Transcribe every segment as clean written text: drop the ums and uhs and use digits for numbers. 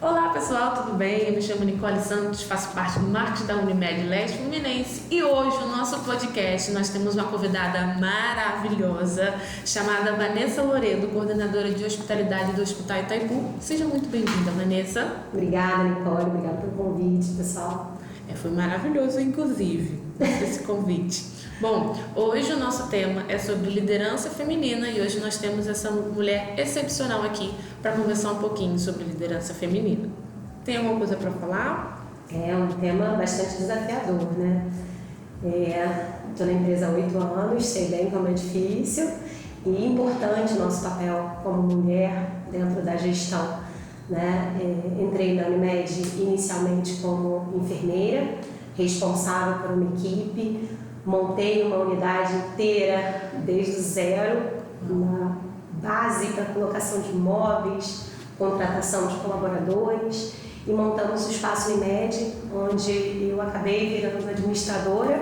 Olá pessoal, tudo bem? Eu me chamo Nicole Santos, faço parte do marketing da Unimed Leste Fluminense e hoje no nosso podcast nós temos uma convidada maravilhosa chamada Vanessa Loredo, coordenadora de hospitalidade do Hospital Itaipu. Seja muito bem-vinda, Vanessa. Obrigada, Nicole, obrigada pelo convite, pessoal. Foi maravilhoso, inclusive, esse convite. Bom, hoje o nosso tema é sobre liderança feminina e hoje nós temos essa mulher excepcional aqui para conversar um pouquinho sobre liderança feminina. Tem alguma coisa para falar? É um tema bastante desafiador, né? Estou na empresa há 8 anos, sei bem como é difícil e importante o nosso papel como mulher dentro da gestão, né? Entrei na Unimed inicialmente como enfermeira, responsável por uma equipe, montei uma unidade inteira desde o zero, uma básica colocação de móveis, contratação de colaboradores e montamos o espaço Unimed, onde eu acabei virando administradora.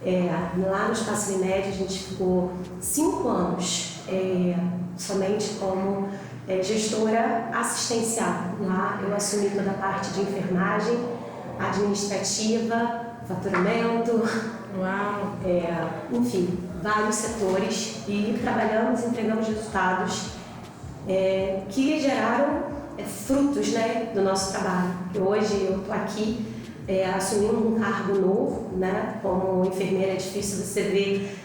Lá no espaço Unimed a gente ficou 5 anos somente como gestora assistencial. Lá eu assumi toda a parte de enfermagem, administrativa, faturamento, enfim, vários setores e entregamos resultados que geraram frutos, né, do nosso trabalho. Hoje eu estou aqui assumindo um cargo novo, né, como enfermeira. É difícil você ver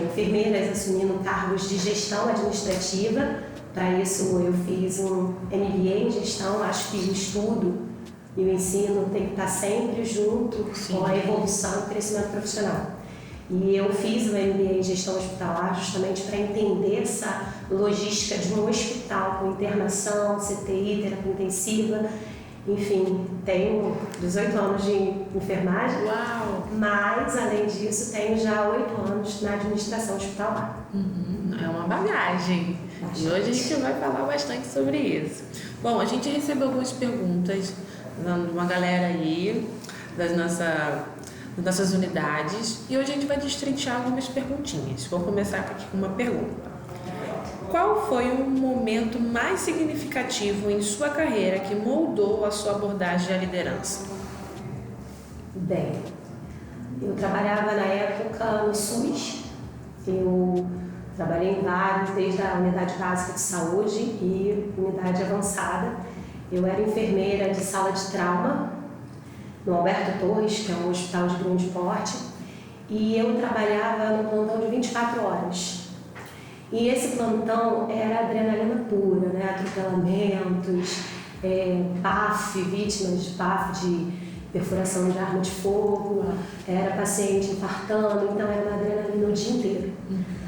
enfermeiras assumindo cargos de gestão administrativa. Para isso eu fiz um MBA em gestão. Acho que o estudo e o ensino tem que estar sempre junto com a evolução e o crescimento profissional. E eu fiz o MBA em gestão hospitalar justamente para entender essa logística de um hospital com internação, CTI, terapia intensiva. Enfim, tenho 18 anos de enfermagem. Uau! Mas, além disso, tenho já 8 anos na administração hospitalar. É uma bagagem. Bastante. E hoje a gente vai falar bastante sobre isso. Bom, a gente recebeu algumas perguntas de uma galera aí, das nossas unidades, e hoje a gente vai destrinchar algumas perguntinhas. Vou começar aqui com uma pergunta. Qual foi o momento mais significativo em sua carreira que moldou a sua abordagem à liderança? Bem, eu trabalhava na época no SUS, eu trabalhei em vários, desde a unidade básica de saúde e unidade avançada. Eu era enfermeira de sala de trauma no Alberto Torres, que é um hospital de grande porte, e eu trabalhava no plantão de 24 horas. E esse plantão era adrenalina pura, né? Atropelamentos, PAF, vítimas de PAF, de perfuração de arma de fogo, era paciente infartando, então era uma adrenalina o dia inteiro.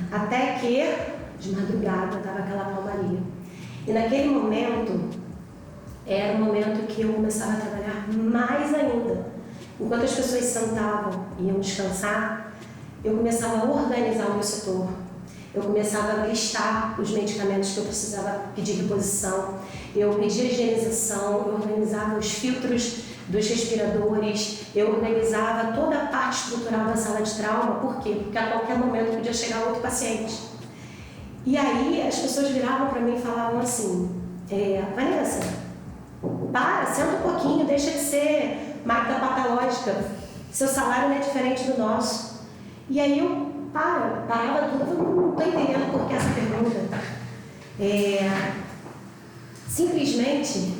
Até que, de madrugada, estava aquela calmaria. E naquele momento, era o momento que eu começava a trabalhar mais ainda. Enquanto as pessoas sentavam e iam descansar, eu começava a organizar o meu setor. Eu começava a listar os medicamentos que eu precisava pedir reposição. Eu pedia higienização, eu organizava os filtros dos respiradores, eu organizava toda a parte estrutural da sala de trauma. Por quê? Porque a qualquer momento podia chegar outro paciente. E aí as pessoas viravam para mim e falavam assim: Vanessa, senta um pouquinho, deixa de ser máquina patológica, seu salário não é diferente do nosso. E aí eu parava tudo, eu não estou entendendo por que essa pergunta. Simplesmente,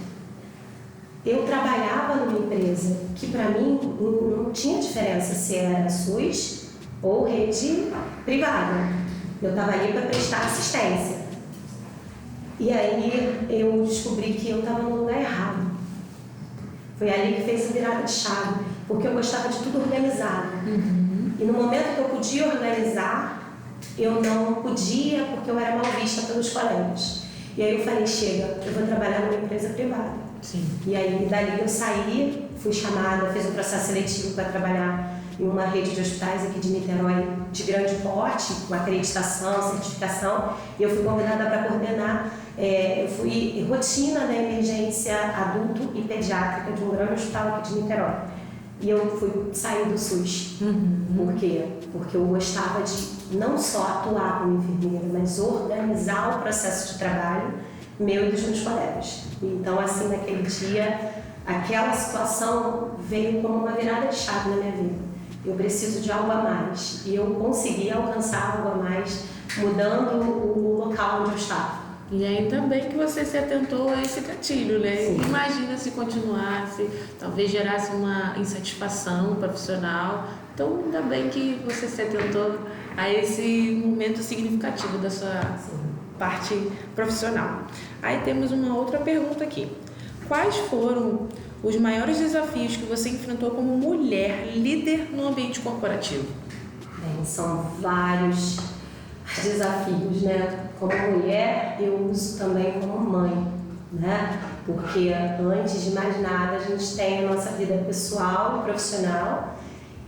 eu trabalhava numa empresa que para mim não tinha diferença se era SUS ou rede privada. Eu estava ali para prestar assistência. E aí eu descobri que eu estava no lugar errado. Foi ali que fez a virada de chave, porque eu gostava de tudo organizado. E no momento que eu podia organizar, eu não podia porque eu era mal vista pelos colegas. E aí eu falei: chega, eu vou trabalhar numa empresa privada. E aí dali eu saí, fui chamada, fiz um processo seletivo para trabalhar em uma rede de hospitais aqui de Niterói de grande porte, com acreditação, certificação, e eu fui convidada para coordenar. Eu fui rotina da emergência adulto e pediátrica de um grande hospital aqui de Niterói. E eu fui sair do SUS. Por quê? Porque eu gostava de não só atuar como enfermeira, mas organizar o processo de trabalho meu e dos meus colegas. Então, assim, naquele dia, aquela situação veio como uma virada de chave na minha vida. Eu preciso de algo a mais. E eu consegui alcançar algo a mais, mudando o local onde eu estava. E ainda bem que você se atentou a esse gatilho, né? Sim. Imagina se continuasse, talvez gerasse uma insatisfação profissional. Então, ainda bem que você se atentou a esse momento significativo da sua parte profissional. Aí temos uma outra pergunta aqui. Quais foram os maiores desafios que você enfrentou como mulher líder no ambiente corporativo? Bem, são vários desafios, né? Como mulher, eu uso também como mãe, né? Porque antes de mais nada, a gente tem a nossa vida pessoal e profissional.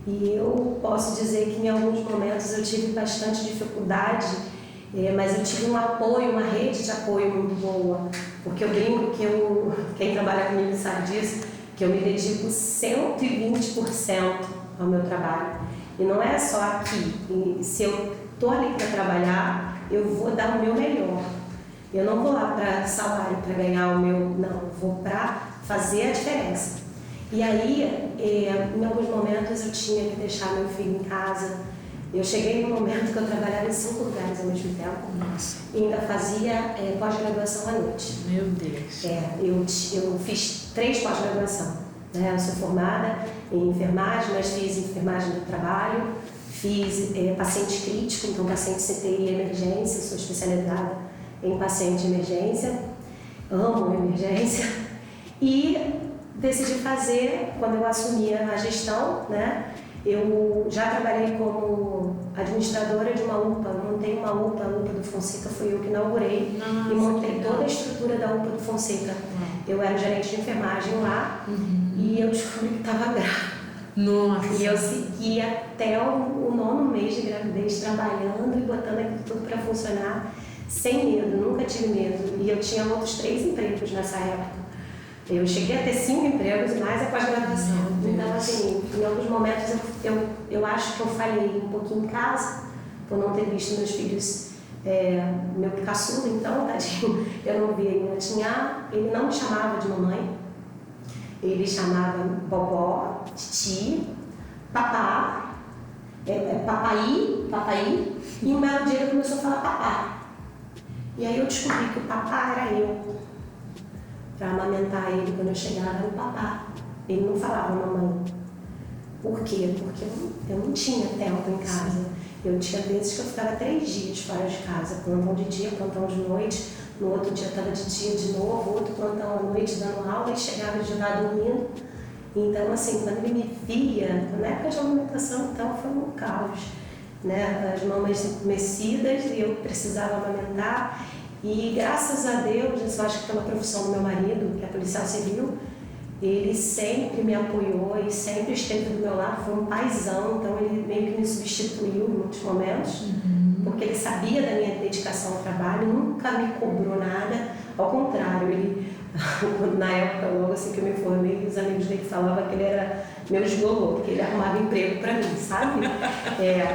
E eu posso dizer que em alguns momentos eu tive bastante dificuldade, mas eu tive um apoio, uma rede de apoio muito boa. Porque eu brinco que quem trabalha comigo sabe disso, que eu me dedico 120% ao meu trabalho. E não é só aqui. E se eu estou ali para trabalhar, eu vou dar o meu melhor. Eu não vou lá para salário, para ganhar o meu... Não, eu vou para fazer a diferença. E aí, em alguns momentos, eu tinha que deixar meu filho em casa. Eu cheguei num momento que eu trabalhava em 5 lugares ao mesmo tempo. Nossa. E ainda fazia pós-graduação à noite. Meu Deus. Eu fiz 3 pós-graduação. Né? Eu sou formada em enfermagem, mas fiz enfermagem do trabalho, fiz paciente crítico, então paciente CTI e emergência, sou especializada em paciente de emergência, amo emergência, e decidi fazer, quando eu assumi a gestão, né? Eu já trabalhei como administradora de uma UPA, montei uma UPA, a UPA do Fonseca foi eu que inaugurei. Nossa, e montei toda a estrutura da UPA do Fonseca. Eu era gerente de enfermagem lá e eu descobri que estava grávida. Nossa. E eu segui até o 9º mês de gravidez, trabalhando e botando aquilo tudo para funcionar, sem medo, nunca tive medo. E eu tinha outros 3 empregos nessa época. Eu cheguei a ter 5 empregos, mais a pós-graduação. Então, assim, em alguns momentos eu acho que eu falhei um pouquinho em casa, por não ter visto meus filhos, meu caçula, então, tadinho, eu não via ele engatinhar. Ele não me chamava de mamãe, ele chamava bobó, titi, papá, papai, e um belo dia ele começou a falar papá. E aí eu descobri que o papá era eu. Para amamentar ele, quando eu chegava, era o papá. Ele não falava mamãe. Por quê? Porque eu não tinha tempo em casa. Eu tinha vezes que eu ficava 3 dias fora de casa, plantão de dia, plantão de noite. No outro dia estava de dia de novo, outro plantão à noite dando aula e chegava de lá dormindo. Então, assim, quando ele me via, na época de amamentação, então, foi um caos. Né? As mamães adormecidas e eu precisava amamentar. E graças a Deus, eu acho que pela profissão do meu marido, que é policial civil, ele sempre me apoiou e sempre esteve do meu lado, foi um paizão, então ele meio que me substituiu em muitos momentos, porque ele sabia da minha dedicação ao trabalho, nunca me cobrou nada, ao contrário, ele, na época, logo assim que eu me formei, os amigos dele falavam que ele era meu gigolô, porque ele arrumava emprego para mim, sabe?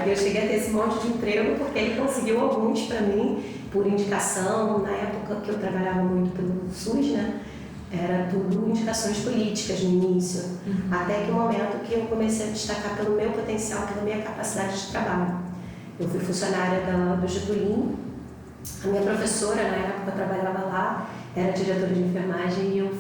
Eu cheguei a ter esse monte de emprego porque ele conseguiu alguns para mim, por indicação. Na época que eu trabalhava muito pelo SUS, né? Era tudo indicações políticas no início, até que o momento que eu comecei a destacar pelo meu potencial, pela minha capacidade de trabalho. Eu fui funcionária do Getulin, a minha professora, na época, trabalhava lá, era diretora de enfermagem, e eu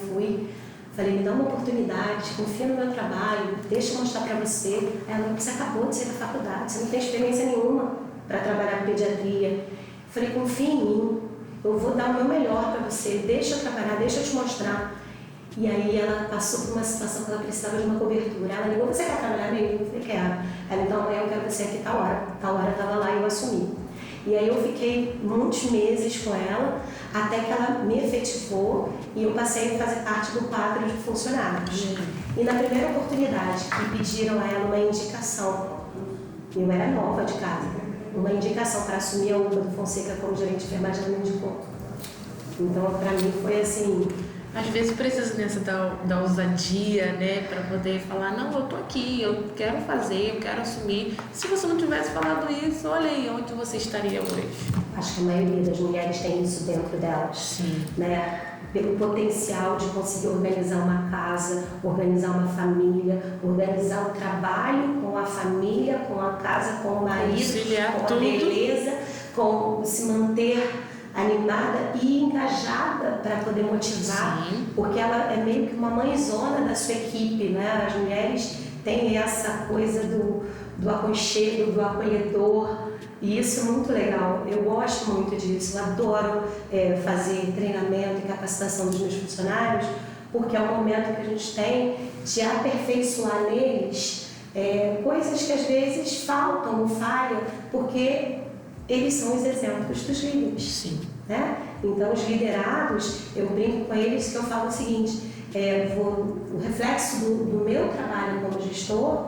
falei, me dá uma oportunidade, confia no meu trabalho, deixa eu mostrar para você. Ela, você acabou de sair da faculdade, você não tem experiência nenhuma para trabalhar com pediatria. Eu falei, confia em mim, eu vou dar o meu melhor para você, deixa eu trabalhar, deixa eu te mostrar. E aí ela passou por uma situação que ela precisava de uma cobertura. Ela ligou, você quer trabalhar comigo? Eu falei, quero. Ela, então amanhã eu quero você aqui tal hora. Tal hora eu estava lá e eu assumi. E aí eu fiquei muitos meses com ela, até que ela me efetivou e eu passei a fazer parte do quadro de funcionários. E na primeira oportunidade que pediram a ela uma indicação, eu era nova de casa, uma indicação para assumir a UPA do Fonseca como gerente de enfermagem, ela me indicou. Então, para mim, foi assim, Às vezes precisa nessa da ousadia, né, para poder falar, não, eu tô aqui, eu quero fazer, eu quero assumir. Se você não tivesse falado isso, olha aí onde você estaria hoje. Acho que a maioria das mulheres tem isso dentro delas. Sim. Né? Pelo potencial de conseguir organizar uma casa, organizar uma família, organizar o trabalho com a família, com a casa, com o marido, conciliar com tudo. A beleza, com se manter animada e engajada para poder motivar. Sim. Porque ela é meio que uma mãezona da sua equipe, né? As mulheres têm essa coisa do aconchego, do acolhedor. E isso é muito legal, eu gosto muito disso, eu adoro fazer treinamento e capacitação dos meus funcionários, porque é um momento que a gente tem de aperfeiçoar neles coisas que às vezes faltam ou falham, porque eles são os exemplos dos líderes. Sim. Né? Então, os liderados, eu brinco com eles que eu falo o seguinte, o reflexo do meu trabalho como gestor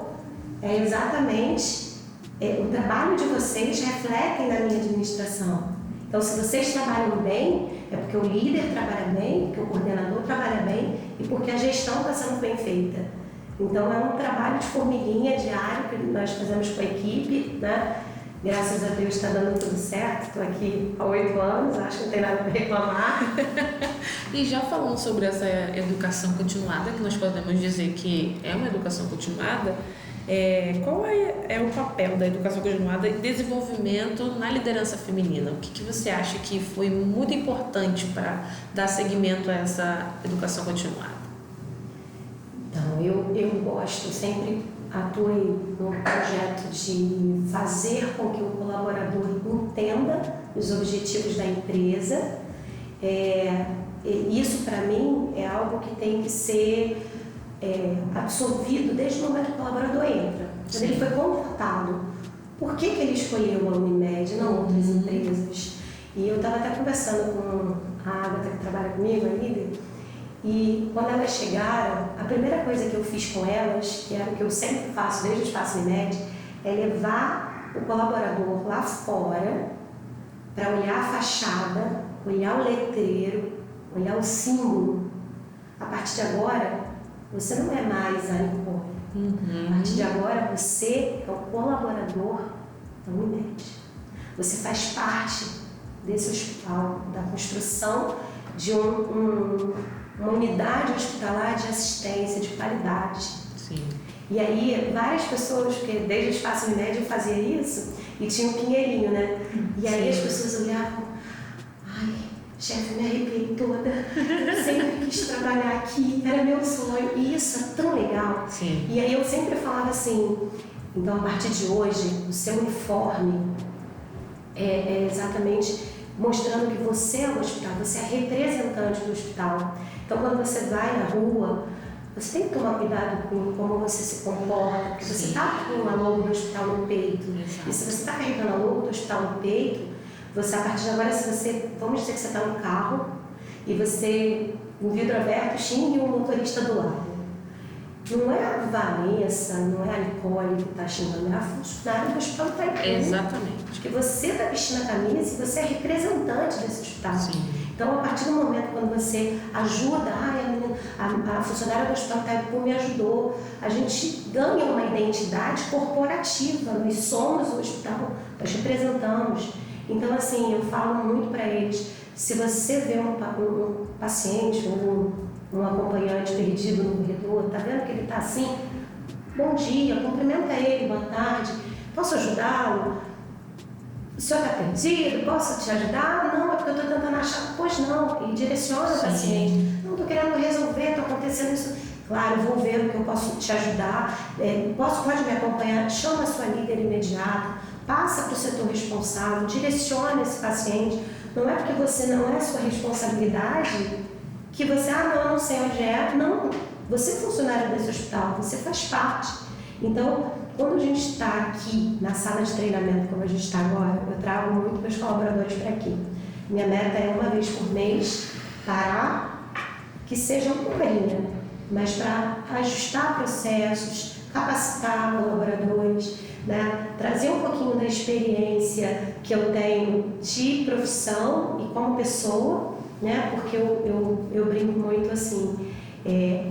é exatamente... o trabalho de vocês refletem na minha administração. Então, se vocês trabalham bem, é porque o líder trabalha bem, porque o coordenador trabalha bem e porque a gestão está sendo bem feita. Então, é um trabalho de formiguinha diário que nós fazemos com a equipe, né? Graças a Deus está dando tudo certo, estou aqui há 8 anos, acho que não tem nada para reclamar. E já falando sobre essa educação continuada, que nós podemos dizer que é uma educação continuada, qual é o papel da educação continuada em desenvolvimento na liderança feminina? O que você acha que foi muito importante para dar seguimento a essa educação continuada? Então, eu gosto, sempre atuei no projeto de fazer com que o colaborador entenda os objetivos da empresa. Isso, para mim, é algo que tem que ser absorvido desde o momento que o colaborador entra. Quando ele foi contratado, por que ele escolheu a Unimed e não outras empresas? E eu estava até conversando com a Agatha, que trabalha comigo, a líder, e quando elas chegaram, a primeira coisa que eu fiz com elas, que era o que eu sempre faço desde o Espaço Unimed, é levar o colaborador lá fora para olhar a fachada, olhar o letreiro, olhar o símbolo. A partir de agora, você não é mais a Nicole. A partir de agora, você é o colaborador da Unimed. Você faz parte desse hospital, da construção de uma unidade hospitalar de assistência, de qualidade. Sim. E aí, várias pessoas, porque desde o Espaço Unimed eu fazia isso, e tinha um pinheirinho, né? E aí as pessoas olhavam, ai, chefe, me arrepiei toda, eu sempre quis trabalhar aqui, era meu sonho, e isso é tão legal. Sim. E aí eu sempre falava assim, então a partir de hoje, o seu uniforme é exatamente mostrando que você é o hospital, você é representante do hospital. Então quando você vai na rua, você tem que tomar cuidado com como você se comporta, porque você está com a logo do hospital no peito. Exato. E se você está carregando a logo do hospital no peito, você, a partir de agora, se você, vamos dizer que você está no carro e você, o vidro aberto, xingue o motorista do lado. Não é a Vanessa, não é a Nicole que está xingando, é a funcionária do hospital que está aqui. Exatamente. Porque você está vestindo a camisa e você é representante desse hospital. Sim. Então, a partir do momento quando você ajuda, a funcionária do hospital Itaipu me ajudou, a gente ganha uma identidade corporativa, nós somos o hospital, nós representamos. Então, assim, eu falo muito para eles, se você vê um paciente, um acompanhante perdido no corredor, tá vendo que ele está assim? Bom dia, cumprimenta ele, boa tarde, posso ajudá-lo? O senhor está perdido? Posso te ajudar? Não, é porque eu estou tentando achar. Pois não, e direciona o paciente. Não, estou querendo resolver, está acontecendo isso. Claro, vou ver o que eu posso te ajudar. Pode me acompanhar, chama a sua líder imediata, passa para o setor responsável, direciona esse paciente. Não é porque você não é sua responsabilidade que você, não, eu não sei onde é. Não, você é funcionário desse hospital, você faz parte. Então, quando a gente está aqui na sala de treinamento, como a gente está agora, eu trago muito meus colaboradores para aqui. Minha meta é uma vez por mês parar, que seja uma horinha, mas para ajustar processos, capacitar colaboradores, né? Trazer um pouquinho da experiência que eu tenho de profissão e como pessoa né? Porque eu brinco muito assim,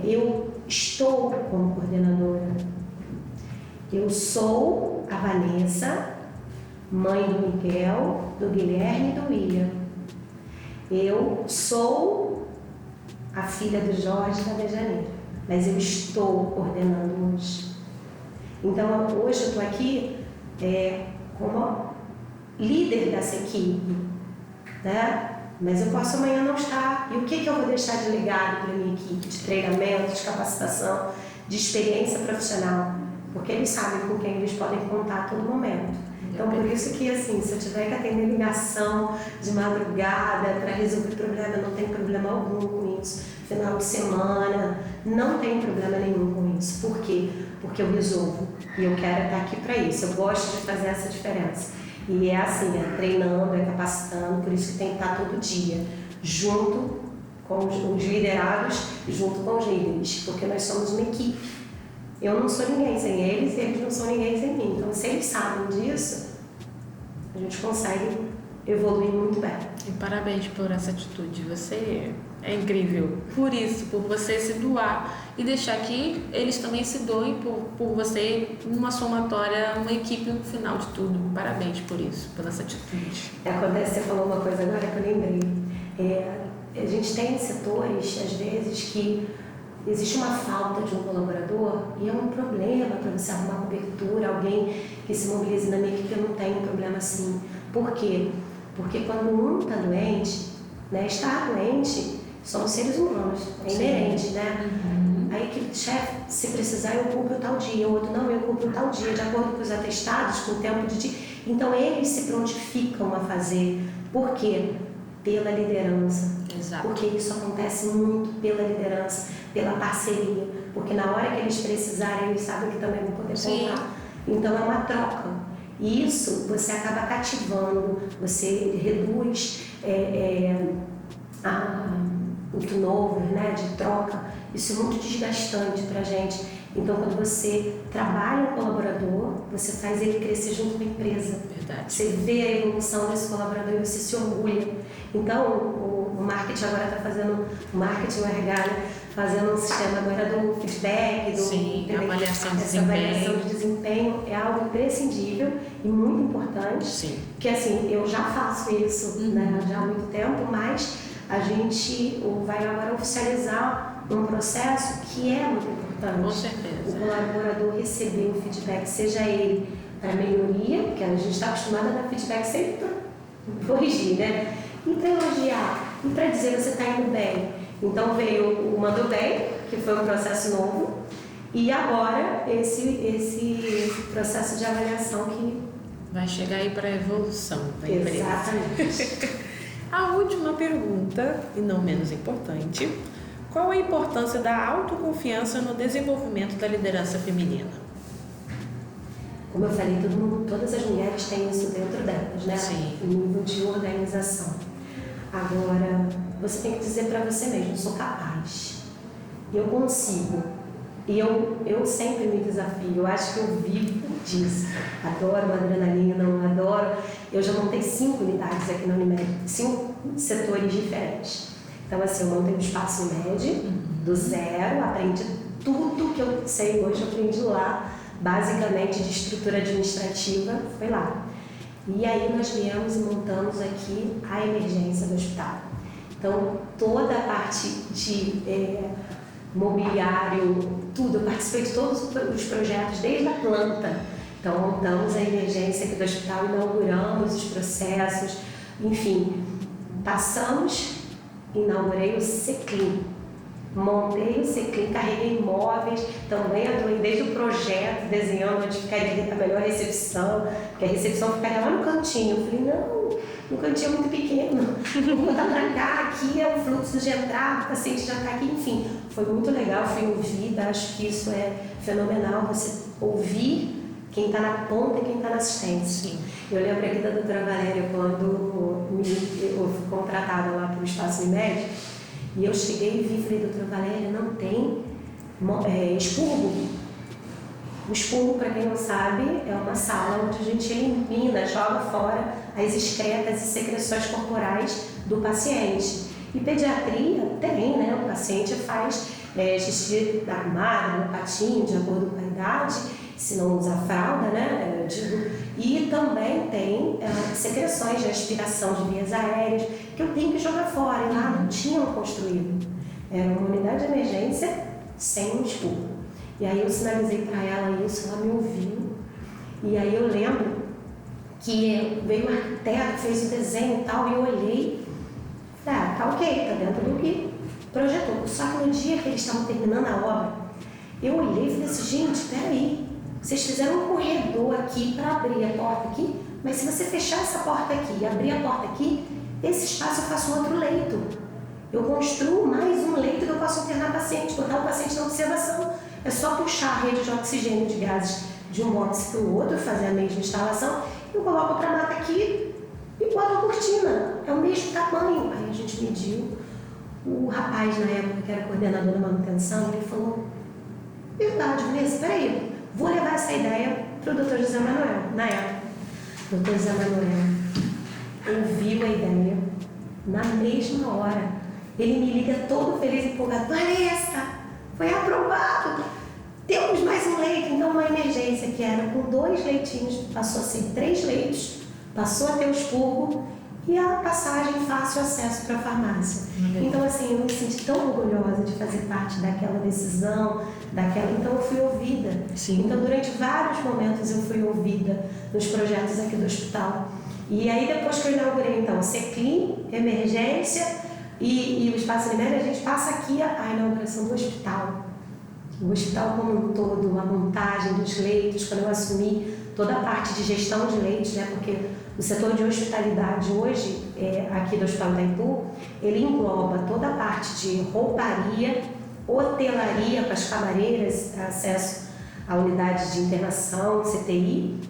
eu estou como coordenadora, eu sou a Vanessa, mãe do Miguel, do Guilherme e do William. Eu sou a filha do Jorge da Dejaneira, mas eu estou coordenando hoje. Então, hoje eu estou aqui como líder dessa equipe, né? Mas eu posso amanhã não estar. E o que eu vou deixar de legado para a minha equipe? De treinamento, de capacitação, de experiência profissional. Porque eles sabem com quem eles podem contar a todo momento. Então, por isso que, assim, se eu tiver que atender ligação de madrugada para resolver problema, não tem problema algum com isso. Final de semana, não tem problema nenhum com isso. Por quê? Porque eu resolvo. E eu quero estar aqui para isso. Eu gosto de fazer essa diferença. E é assim, treinando, capacitando, por isso que tem que estar todo dia, junto com os liderados, junto com os líderes, porque nós somos uma equipe. Eu não sou ninguém sem eles e eles não são ninguém sem mim. Então, se eles sabem disso, a gente consegue evoluir muito bem. E parabéns por essa atitude. Você é incrível. Por isso, por você se doar e deixar que eles também se doem por você, uma somatória, uma equipe no final de tudo. Parabéns por isso, por essa atitude. Acontece, você falou uma coisa agora que eu lembrei. A gente tem setores, às vezes, que existe uma falta de um colaborador e é um problema para você arrumar cobertura, alguém que se mobilize na minha equipe. Eu não tenho um problema assim. Por quê? Porque quando um está doente, né, estar doente, somos seres humanos, é inerente, né? Aí que chefe, se precisar eu cubro tal dia, o outro não, eu cubro tal dia, de acordo com os atestados, com o tempo de dia. Então eles se prontificam a fazer. Por quê? Pela liderança. Exato. Porque isso acontece muito pela liderança, pela parceria. Porque na hora que eles precisarem, eles sabem que também vão poder contar. Então é uma troca. E isso você acaba cativando, você reduz o turnover, né, de troca. Isso é muito desgastante para a gente. Então, quando você trabalha um colaborador, você faz ele crescer junto com a empresa. Verdade. Você vê a evolução desse colaborador e você se orgulha. Então, o marketing agora está fazendo, o marketing, o RH, né, fazendo um sistema agora do feedback, avaliação de essa avaliação de desempenho é algo imprescindível e muito importante. Sim. Porque assim, eu já faço isso, né, já há muito tempo, mas a gente vai agora oficializar um processo que é muito importante. Com certeza. O colaborador receber o feedback, seja ele para melhoria, porque a gente está acostumado a dar feedback sempre para corrigir, né? E para elogiar, e para dizer que você está indo bem. Então veio o Mandou Bem, que foi um processo novo, e agora esse processo de avaliação que vai chegar aí para a evolução da empresa. Exatamente. A última pergunta, e não menos importante, qual a importância da autoconfiança no desenvolvimento da liderança feminina? Como eu falei, todas as mulheres têm isso dentro delas, né? Sim. O nível de organização. Agora, você tem que dizer para você mesmo, eu sou capaz, eu consigo. E eu sempre me desafio, eu acho que eu vivo disso. Adoro adrenalina, adoro. Eu já montei 5 unidades aqui na Unimed, 5 setores diferentes. Então, assim, eu montei um espaço médio, do zero, aprendi tudo que eu sei hoje, eu aprendi lá, basicamente de estrutura administrativa, foi lá. E aí nós viemos e montamos aqui a emergência do hospital. Então, toda a parte de mobiliário, tudo, eu participei de todos os projetos, desde a planta. Então, montamos a emergência aqui do hospital, inauguramos os processos, enfim, inaugurei o Seclim, montei o Seclim, carreguei móveis, também atuei desde o projeto, desenhando onde ficaria a melhor recepção, porque a recepção ficaria lá no cantinho. Eu falei, não, no cantinho é muito pequeno, vamos botar pra cá, aqui é o fluxo de entrada, o paciente já está aqui, enfim. Foi muito legal, fui ouvida, acho que isso é fenomenal, você ouvir quem está na ponta e quem está na assistência. Sim. Eu lembro aqui da doutora Valéria, quando eu fui contratada lá para o Espaço Unimed, e eu cheguei e vi, falei, doutora Valéria, não tem expurgo. O expurgo, para quem não sabe, é uma sala onde a gente elimina, joga fora as excretas e secreções corporais do paciente. E pediatria tem, né? O paciente faz xixi arrumado, no patinho, de acordo com a idade, se não usa fralda, né? Eu digo. E também tem secreções de aspiração de vias aéreas, que eu tenho que jogar fora, e lá não tinham construído. Era uma unidade de emergência sem um expurgo. E aí eu sinalizei para ela isso, ela me ouviu. E aí eu lembro que veio um arquiteto, fez o desenho e tal, e eu olhei, tá ok, tá dentro do que projetou. Só que no dia que eles estavam terminando a obra, eu olhei e falei assim, gente, peraí, vocês fizeram um corredor aqui para abrir a porta aqui, mas se você fechar essa porta aqui e abrir a porta aqui, esse espaço eu faço um outro leito. Eu construo mais um leito que eu posso internar paciente, botar o paciente na observação. É só puxar a rede de oxigênio de gases de um box para o outro, fazer a mesma instalação, eu coloco outra mata aqui e boto a cortina. É o mesmo tamanho. Aí a gente mediu. O rapaz, na época, que era coordenador da manutenção, ele falou, verdade, Vanessa, peraí, vou levar essa ideia para o Dr. José Manuel. Na época, o Dr. José Manuel ouviu a ideia na mesma hora. Ele me liga todo feliz e empolgado, Vanessa, foi aprovado, temos mais um leito. Então uma emergência que era com 2 leitinhos, passou a ser 3 leitos, passou a ter o expurgo e a passagem fácil acesso para a farmácia. Então assim, eu me senti tão orgulhosa de fazer parte daquela decisão, então eu fui ouvida. Sim. Então durante vários momentos eu fui ouvida nos projetos aqui do hospital. E aí depois que eu inaugurei então o CECLIN, emergência e o espaço Unimed, a gente passa aqui a inauguração do hospital. O hospital como um todo, a montagem dos leitos, quando eu assumi toda a parte de gestão de leitos, né, porque o setor de hospitalidade hoje, aqui do Hospital Itaipu, ele engloba toda a parte de rouparia, hotelaria com as camareiras, acesso à unidade de internação, CTI,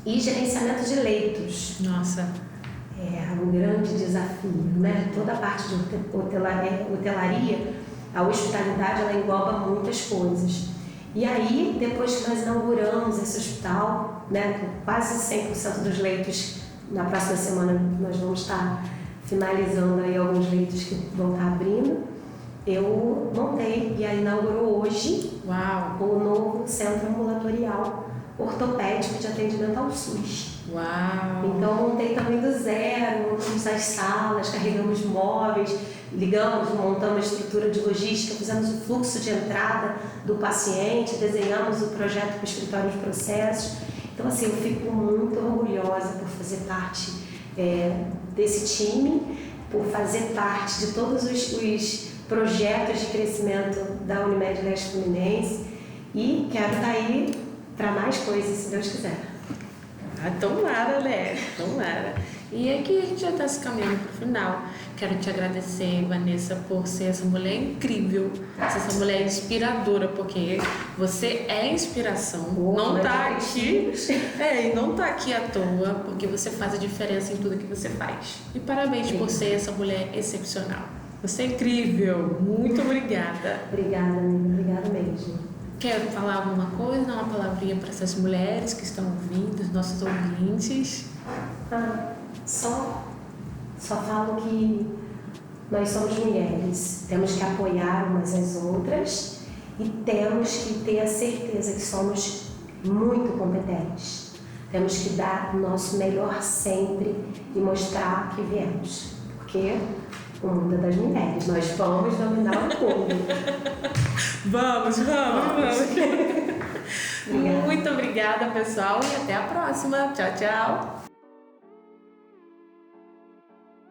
e gerenciamento de leitos. Nossa! É um grande desafio, né? Toda a parte de hotelaria, a hospitalidade, ela engloba muitas coisas. E aí, depois que nós inauguramos esse hospital, né, com quase 100% dos leitos, na próxima semana nós vamos estar finalizando aí alguns leitos que vão estar abrindo, eu montei e aí inaugurou hoje o novo centro ambulatorial ortopédico de atendimento ao SUS. Uau! Então montei também do zero, montamos as salas, carregamos móveis, montamos a estrutura de logística, fizemos o fluxo de entrada do paciente, desenhamos o projeto para o escritório de processos. Então assim, eu fico muito orgulhosa por fazer parte desse time, por fazer parte de todos os projetos de crescimento da Unimed Leste Fluminense e quero estar aí para mais coisas, se Deus quiser. Tomara, né? Tomara. E aqui a gente já está se caminhando para o final. Quero te agradecer, Vanessa, por ser essa mulher incrível, ser essa mulher inspiradora, porque você é inspiração. Não está aqui, e não está aqui à toa, porque você faz a diferença em tudo que você faz. E parabéns por ser essa mulher excepcional. Você é incrível. Muito obrigada. Obrigada, amiga. Obrigada mesmo. Quer falar alguma coisa, uma palavrinha para essas mulheres que estão ouvindo, os nossos ouvintes? Só falo que nós somos mulheres, temos que apoiar umas às outras e temos que ter a certeza que somos muito competentes. Temos que dar o nosso melhor sempre e mostrar que viemos, porque o mundo é das mulheres, nós vamos dominar o mundo. Vamos. Muito obrigada, pessoal, e até a próxima. Tchau, tchau.